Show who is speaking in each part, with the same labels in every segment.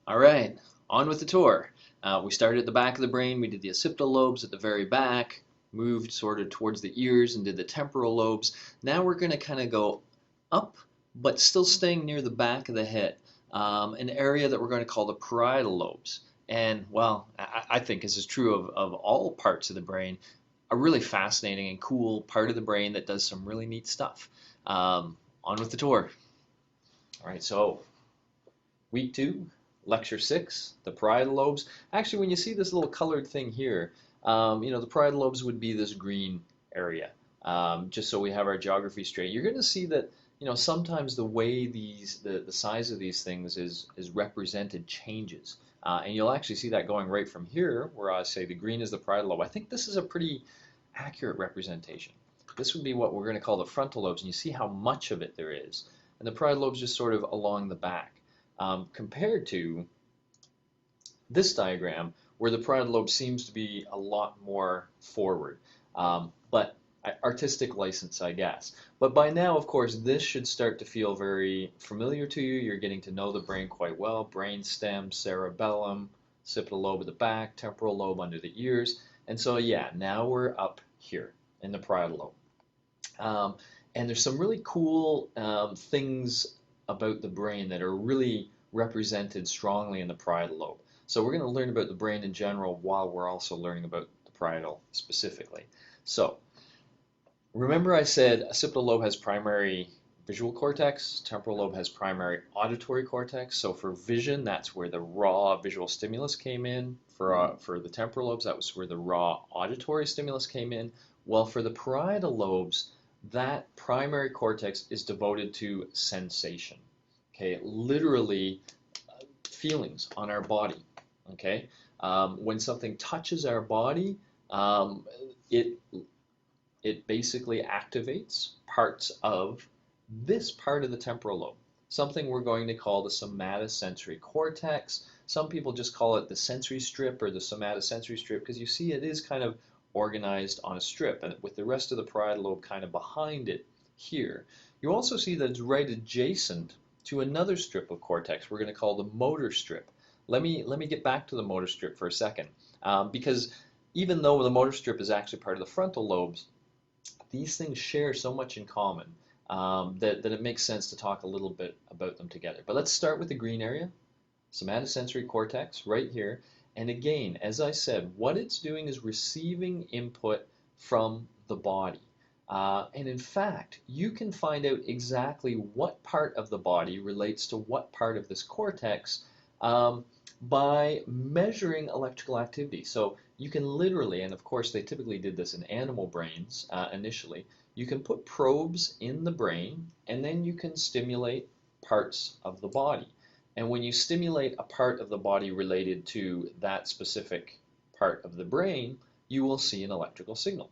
Speaker 1: All right, on with the tour. We started at the back of the brain. We did the occipital lobes at the very back, moved sort of towards the ears and did the temporal lobes. Now we're going to kind of go up, but still staying near the back of the head, an area that we're going to call the parietal lobes. And well, I think this is true of all parts of the brain, a really fascinating and cool part of the brain that does some really neat stuff. On with the tour. All right, so week 2, lecture 6, the parietal lobes. Actually, when you see this little colored thing here, the parietal lobes would be this green area. Just so we have our geography straight. You're going to see that, sometimes the way the size of these things is represented changes. And you'll actually see that going right from here, where I say the green is the parietal lobe. I think this is a pretty accurate representation. This would be what we're going to call the frontal lobes, and you see how much of it there is. And the parietal lobes just sort of along the back. Compared to this diagram where the parietal lobe seems to be a lot more forward. But artistic license, I guess. But by now, of course, this should start to feel very familiar to you. You're getting to know the brain quite well. Brain stem, cerebellum, occipital lobe at the back, temporal lobe under the ears. And so, yeah, now we're up here in the parietal lobe. And there's some really cool things about the brain that are really represented strongly in the parietal lobe. So we're going to learn about the brain in general while we're also learning about the parietal specifically. So remember I said occipital lobe has primary visual cortex, temporal lobe has primary auditory cortex. So for vision, that's where the raw visual stimulus came in. For the temporal lobes, that was where the raw auditory stimulus came in. Well, for the parietal lobes, that primary cortex is devoted to sensation. Okay, literally feelings on our body. Okay, when something touches our body, it basically activates parts of this part of the temporal lobe, something we're going to call the somatosensory cortex. Some people just call it the sensory strip or the somatosensory strip because you see it is kind of organized on a strip and with the rest of the parietal lobe kind of behind it here. You also see that it's right adjacent to another strip of cortex we're going to call the motor strip. Let me get back to the motor strip for a second because even though the motor strip is actually part of the frontal lobes, these things share so much in common that it makes sense to talk a little bit about them together. But let's start with the green area, somatosensory cortex right here. And again, as I said, what it's doing is receiving input from the body. And in fact, you can find out exactly what part of the body relates to what part of this cortex by measuring electrical activity. So you can literally, and of course they typically did this in animal brains initially, you can put probes in the brain and then you can stimulate parts of the body. And when you stimulate a part of the body related to that specific part of the brain, you will see an electrical signal.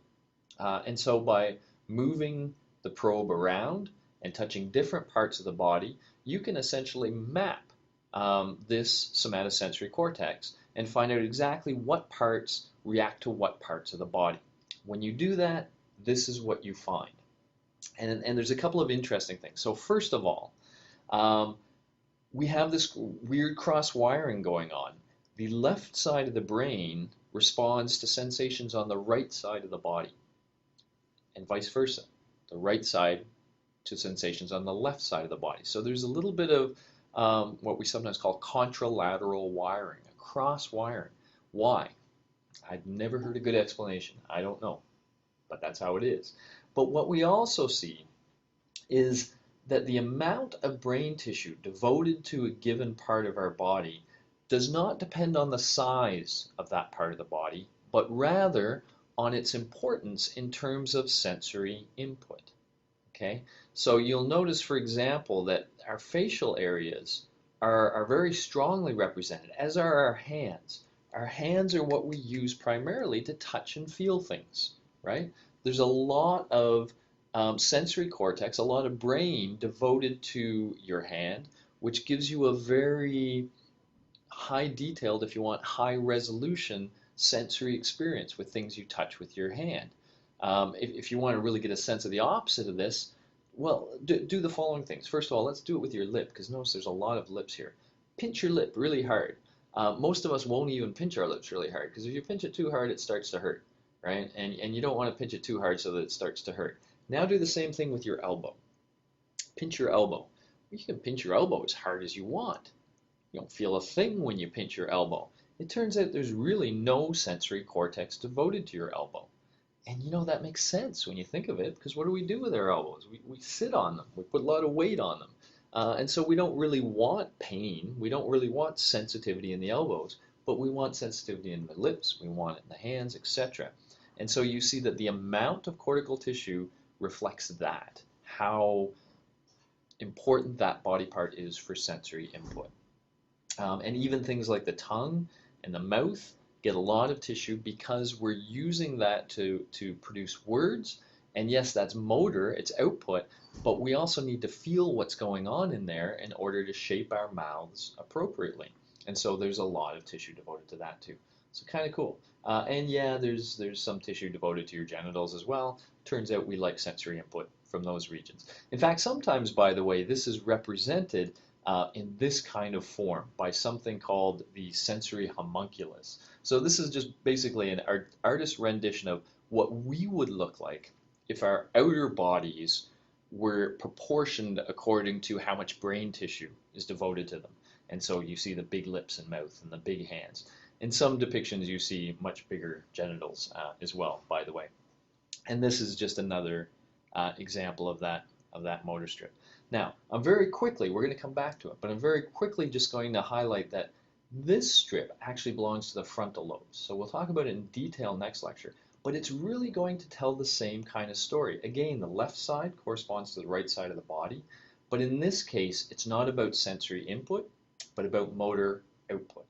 Speaker 1: And so by moving the probe around and touching different parts of the body, you can essentially map this somatosensory cortex and find out exactly what parts react to what parts of the body. When you do that, this is what you find. And there's a couple of interesting things. So first of all, we have this weird cross wiring going on. The left side of the brain responds to sensations on the right side of the body, and vice versa. The right side to sensations on the left side of the body. So there's a little bit of what we sometimes call contralateral wiring, a cross wiring. Why? I've never heard a good explanation. I don't know, but that's how it is. But what we also see is that the amount of brain tissue devoted to a given part of our body does not depend on the size of that part of the body, but rather on its importance in terms of sensory input. Okay, so you'll notice, for example, that our facial areas are very strongly represented, as are our hands. Our hands are what we use primarily to touch and feel things, right? There's a lot of sensory cortex, a lot of brain devoted to your hand, which gives you a very high detailed, if you want, high resolution sensory experience with things you touch with your hand. If you want to really get a sense of the opposite of this, well, do the following things. First of all, let's do it with your lip, because notice there's a lot of lips here. Pinch your lip really hard. Most of us won't even pinch our lips really hard because if you pinch it too hard, it starts to hurt, right? And you don't want to pinch it too hard so that it starts to hurt. Now do the same thing with your elbow. Pinch your elbow. You can pinch your elbow as hard as you want. You don't feel a thing when you pinch your elbow. It turns out there's really no sensory cortex devoted to your elbow. And you know, that makes sense when you think of it, because what do we do with our elbows? We sit on them, we put a lot of weight on them. And so we don't really want pain, we don't really want sensitivity in the elbows, but we want sensitivity in the lips, we want it in the hands, etc. And so you see that the amount of cortical tissue reflects that, how important that body part is for sensory input. And even things like the tongue and the mouth get a lot of tissue because we're using that to produce words. And yes, that's motor, it's output, but we also need to feel what's going on in there in order to shape our mouths appropriately. And so there's a lot of tissue devoted to that too. So kind of cool. And yeah, there's some tissue devoted to your genitals as well. Turns out we like sensory input from those regions. In fact, sometimes, by the way, this is represented in this kind of form by something called the sensory homunculus. So this is just basically an artist's rendition of what we would look like if our outer bodies were proportioned according to how much brain tissue is devoted to them. And so you see the big lips and mouth and the big hands. In some depictions you see much bigger genitals as well, by the way. And this is just another example of that motor strip. Now, I'm very quickly, we're going to come back to it, but I'm very quickly just going to highlight that this strip actually belongs to the frontal lobes. So we'll talk about it in detail next lecture, but it's really going to tell the same kind of story. Again, the left side corresponds to the right side of the body, but in this case, it's not about sensory input, but about motor output.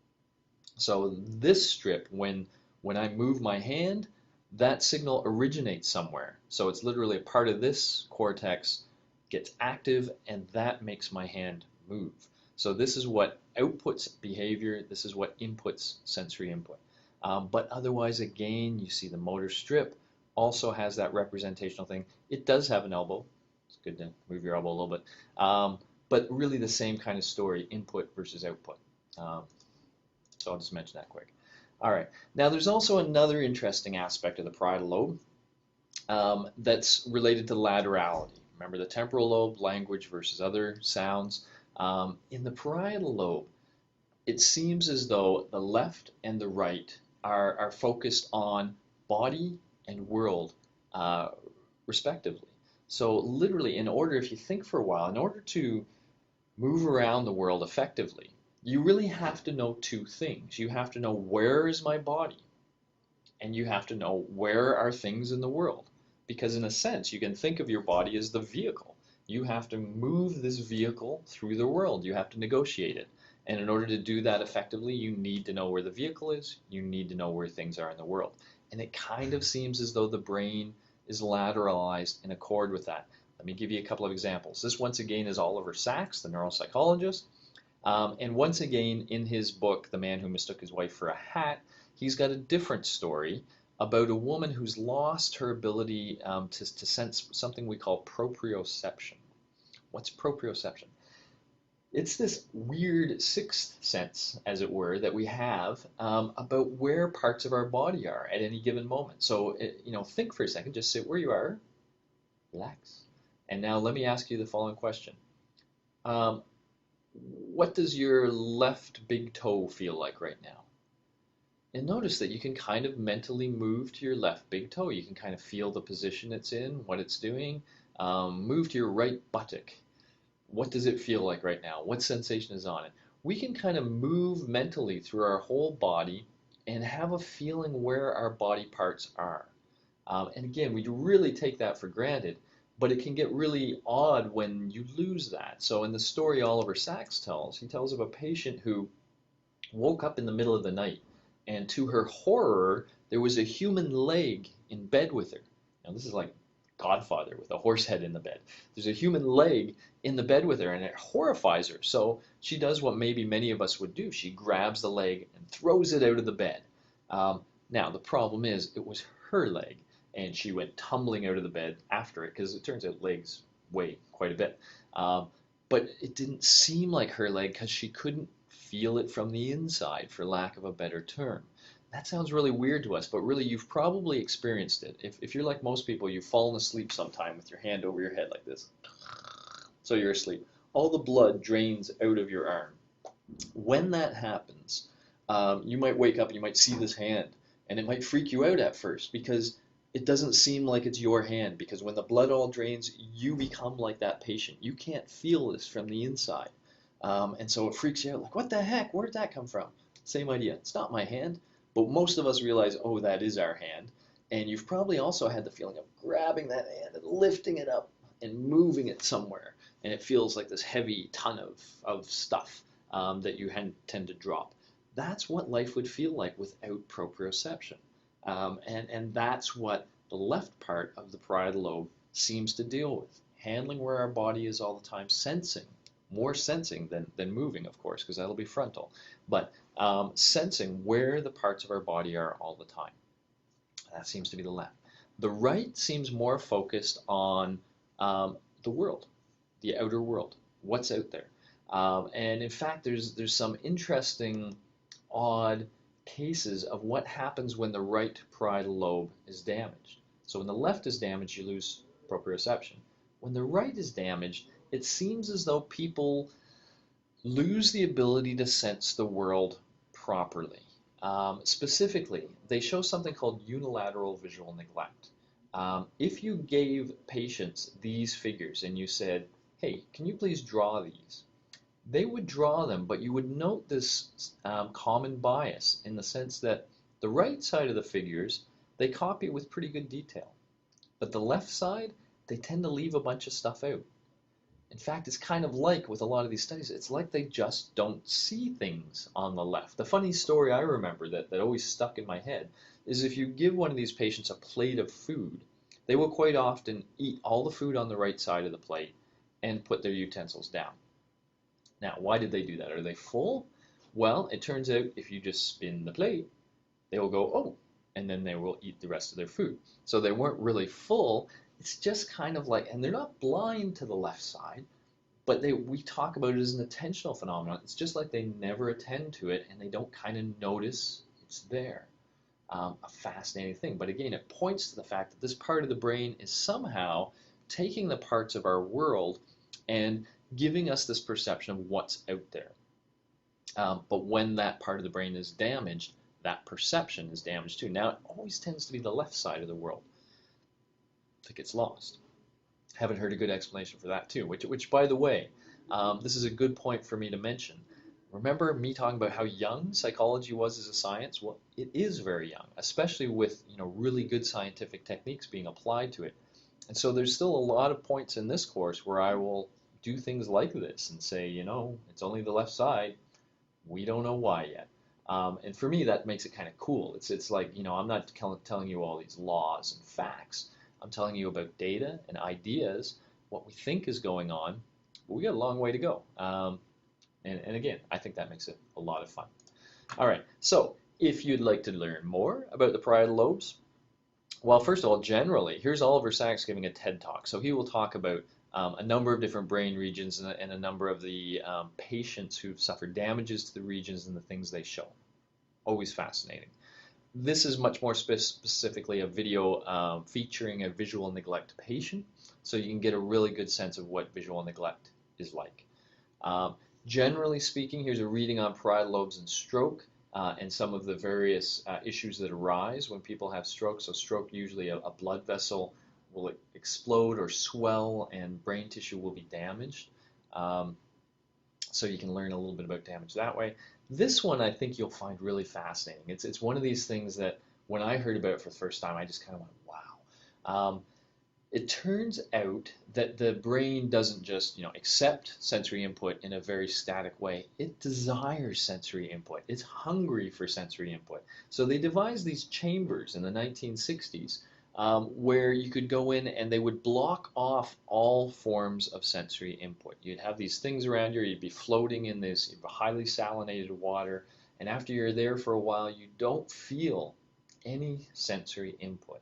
Speaker 1: So this strip, when I move my hand, that signal originates somewhere. So it's literally a part of this cortex gets active, and that makes my hand move. So this is what outputs behavior, this is what inputs sensory input. But otherwise, again, you see the motor strip also has that representational thing. It does have an elbow. It's good to move your elbow a little bit. But really the same kind of story, input versus output. So I'll just mention that quick. All right. Now there's also another interesting aspect of the parietal lobe that's related to laterality. Remember the temporal lobe, language versus other sounds. In the parietal lobe, it seems as though the left and the right are focused on body and world respectively. So literally, if you think for a while, in order to move around the world effectively, you really have to know two things. You have to know where is my body, and you have to know where are things in the world. Because in a sense, you can think of your body as the vehicle. You have to move this vehicle through the world. You have to negotiate it. And in order to do that effectively, you need to know where the vehicle is. You need to know where things are in the world. And it kind of seems as though the brain is lateralized in accord with that. Let me give you a couple of examples. This, once again, is Oliver Sacks, the neuropsychologist. And once again, in his book, The Man Who Mistook His Wife for a Hat, he's got a different story about a woman who's lost her ability to sense something we call proprioception. What's proprioception? It's this weird sixth sense, as it were, that we have about where parts of our body are at any given moment. So, think for a second, just sit where you are, relax. And now let me ask you the following question. What does your left big toe feel like right now? And notice that you can kind of mentally move to your left big toe. You can kind of feel the position it's in, what it's doing. Move to your right buttock. What does it feel like right now? What sensation is on it? We can kind of move mentally through our whole body and have a feeling where our body parts are. And again, we really take that for granted, but it can get really odd when you lose that. So in the story Oliver Sacks tells, he tells of a patient who woke up in the middle of the night, and to her horror, there was a human leg in bed with her. Now this is like Godfather with a horse head in the bed. There's a human leg in the bed with her, and it horrifies her. So she does what maybe many of us would do. She grabs the leg and throws it out of the bed. Now the problem is it was her leg, and she went tumbling out of the bed after it, because it turns out legs weigh quite a bit. But it didn't seem like her leg because she couldn't feel it from the inside, for lack of a better term. That sounds really weird to us, but really you've probably experienced it. If you're like most people, you've fallen asleep sometime with your hand over your head like this. So you're asleep. All the blood drains out of your arm. When that happens, you might wake up and you might see this hand, and it might freak you out at first because it doesn't seem like it's your hand. Because when the blood all drains, you become like that patient. You can't feel this from the inside. And so it freaks you out, like, what the heck? Where did that come from? Same idea. It's not my hand. But most of us realize, oh, that is our hand. And you've probably also had the feeling of grabbing that hand and lifting it up and moving it somewhere. And it feels like this heavy ton of stuff that you tend to drop. That's what life would feel like without proprioception. And that's what the left part of the parietal lobe seems to deal with, handling where our body is all the time, sensing, more sensing than moving, of course, because that'll be frontal, but sensing where the parts of our body are all the time. That seems to be the left. The right seems more focused on the world, the outer world, what's out there. And in fact, there's some interesting, odd cases of what happens when the right parietal lobe is damaged. So when the left is damaged, you lose proprioception. When the right is damaged, it seems as though people lose the ability to sense the world properly. Specifically, they show something called unilateral visual neglect. If you gave patients these figures and you said, hey, can you please draw these? They would draw them, but you would note this common bias in the sense that the right side of the figures, they copy with pretty good detail. But the left side, they tend to leave a bunch of stuff out. In fact, it's kind of like with a lot of these studies, it's like they just don't see things on the left. The funny story I remember that always stuck in my head is if you give one of these patients a plate of food, they will quite often eat all the food on the right side of the plate and put their utensils down. Now, why did they do that? Are they full? Well, it turns out if you just spin the plate, they will go, oh, and then they will eat the rest of their food. So they weren't really full. It's just kind of like, and they're not blind to the left side, but we talk about it as an attentional phenomenon. It's just like they never attend to it and they don't kind of notice it's there. A fascinating thing. But again, it points to the fact that this part of the brain is somehow taking the parts of our world and giving us this perception of what's out there. But when that part of the brain is damaged, that perception is damaged too. Now, it always tends to be the left side of the world that gets lost. Haven't heard a good explanation for that too, which by the way, this is a good point for me to mention. Remember me talking about how young psychology was as a science? Well, it is very young, especially with really good scientific techniques being applied to it. And so there's still a lot of points in this course where I will do things like this and say, it's only the left side. We don't know why yet. And for me, that makes it kind of cool. It's like, I'm not telling you all these laws and facts. I'm telling you about data and ideas, what we think is going on, but we got a long way to go. And again, I think that makes it a lot of fun. All right, so if you'd like to learn more about the parietal lobes, well, first of all, generally, here's Oliver Sacks giving a TED Talk. So he will talk about a number of different brain regions and a number of the patients who've suffered damages to the regions and the things they show. Always fascinating. This is much more specifically a video featuring a visual neglect patient, so you can get a really good sense of what visual neglect is like. Generally speaking, here's a reading on parietal lobes and stroke and some of the various issues that arise when people have stroke. So stroke, usually a blood vessel will explode or swell and brain tissue will be damaged. So you can learn a little bit about damage that way. This one I think you'll find really fascinating. It's one of these things that when I heard about it for the first time, I just kind of went, wow. It turns out that the brain doesn't just accept sensory input in a very static way. It desires sensory input. It's hungry for sensory input. So they devised these chambers in the 1960s where you could go in and they would block off all forms of sensory input. You'd have these things around you, you'd be floating in this highly salinated water, and after you're there for a while, you don't feel any sensory input.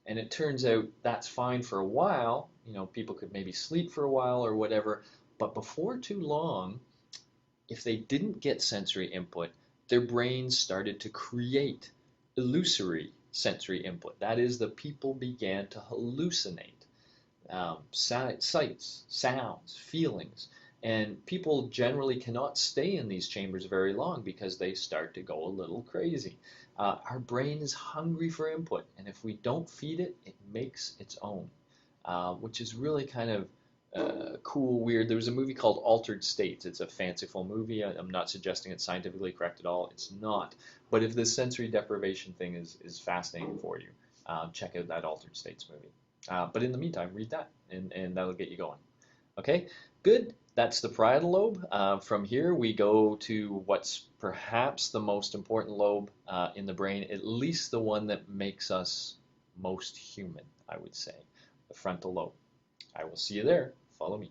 Speaker 1: And it turns out that's fine for a while. People could maybe sleep for a while or whatever, but before too long, if they didn't get sensory input, their brains started to create illusory sensory input. That is, the people began to hallucinate sights, sounds, feelings. And people generally cannot stay in these chambers very long because they start to go a little crazy. Our brain is hungry for input, and if we don't feed it, it makes its own, which is really kind of cool, weird. There was a movie called Altered States. It's a fanciful movie. I'm not suggesting it's scientifically correct at all. It's not. But if this sensory deprivation thing is fascinating for you, check out that Altered States movie. But in the meantime, read that, and that'll get you going. Okay, good. That's the parietal lobe. From here, we go to what's perhaps the most important lobe in the brain, at least the one that makes us most human, I would say, the frontal lobe. I will see you there. Follow me.